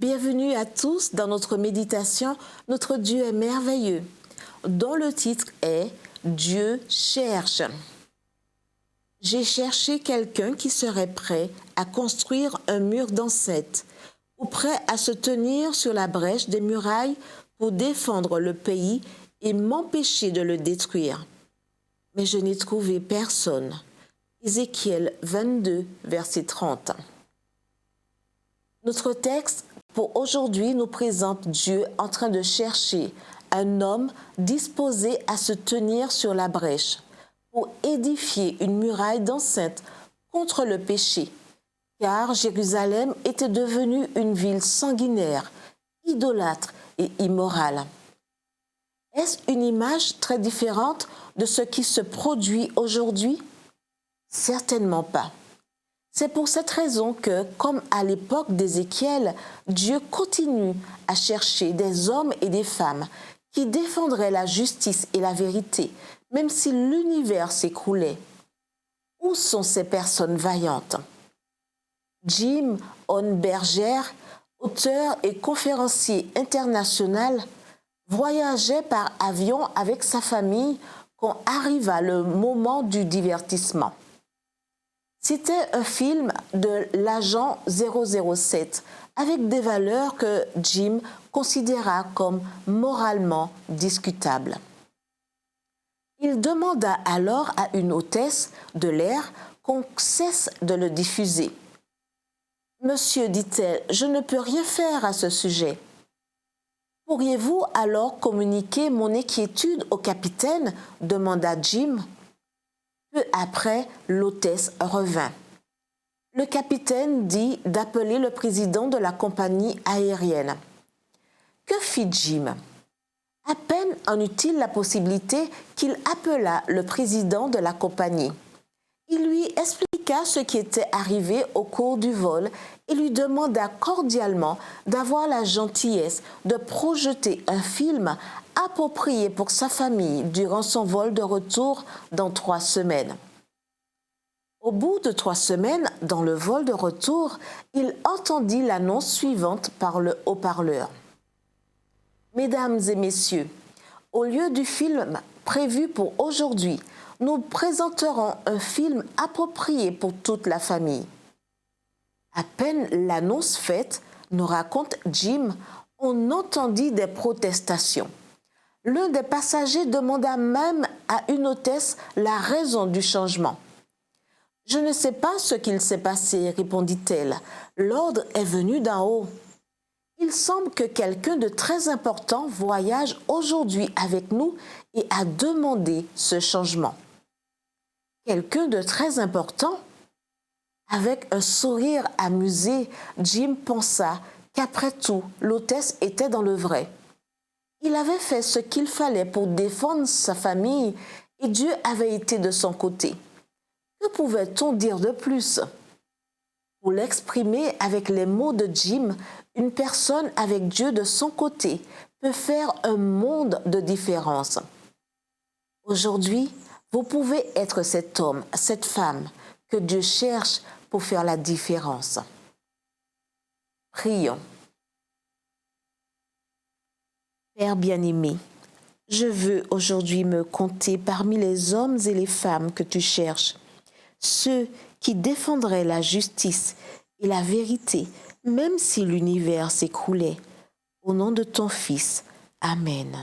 Bienvenue à tous dans notre méditation « Notre Dieu est merveilleux » dont le titre est « Dieu cherche ». J'ai cherché quelqu'un qui serait prêt à construire un mur d'enceinte ou prêt à se tenir sur la brèche des murailles pour défendre le pays et m'empêcher de le détruire. Mais je n'ai trouvé personne. Ézéchiel 22, verset 30. Notre texte pour aujourd'hui nous présente Dieu en train de chercher un homme disposé à se tenir sur la brèche pour édifier une muraille d'enceinte contre le péché, car Jérusalem était devenue une ville sanguinaire, idolâtre et immorale. Est-ce une image très différente de ce qui se produit aujourd'hui? Certainement pas. C'est pour cette raison que, comme à l'époque d'Ézéchiel, Dieu continue à chercher des hommes et des femmes qui défendraient la justice et la vérité, même si l'univers s'écroulait. Où sont ces personnes vaillantes? Jim Hornberger, auteur et conférencier international, voyageait par avion avec sa famille quand arriva le moment du divertissement. C'était un film de l'agent 007 avec des valeurs que Jim considéra comme moralement discutables. Il demanda alors à une hôtesse de l'air qu'on cesse de le diffuser. « Monsieur, dit-elle, je ne peux rien faire à ce sujet. Pourriez-vous alors communiquer mon inquiétude au capitaine ?» demanda Jim. Peu après, l'hôtesse revint. Le capitaine dit d'appeler le président de la compagnie aérienne. Que fit Jim? À peine en eut-il la possibilité qu'il appela le président de la compagnie. Il lui expliqua ce qui était arrivé au cours du vol et lui demanda cordialement d'avoir la gentillesse de projeter un film approprié pour sa famille durant son vol de retour dans 3 semaines. Au bout de 3 semaines, dans le vol de retour, il entendit l'annonce suivante par le haut-parleur. « Mesdames et messieurs, au lieu du film prévu pour aujourd'hui, nous présenterons un film approprié pour toute la famille. » À peine l'annonce faite, nous raconte Jim, on entendit des protestations. L'un des passagers demanda même à une hôtesse la raison du changement. « Je ne sais pas ce qu'il s'est passé, répondit-elle. L'ordre est venu d'en haut. Il semble que quelqu'un de très important voyage aujourd'hui avec nous et a demandé ce changement. » Quelqu'un de très important? Avec un sourire amusé, Jim pensa qu'après tout, l'hôtesse était dans le vrai. Il avait fait ce qu'il fallait pour défendre sa famille et Dieu avait été de son côté. Que pouvait-on dire de plus? Pour l'exprimer avec les mots de Jim, une personne avec Dieu de son côté peut faire un monde de différence. Aujourd'hui, vous pouvez être cet homme, cette femme que Dieu cherche pour faire la différence. Prions. Père bien-aimé, je veux aujourd'hui me compter parmi les hommes et les femmes que tu cherches, ceux qui défendraient la justice et la vérité, même si l'univers s'écroulait. Au nom de ton Fils. Amen.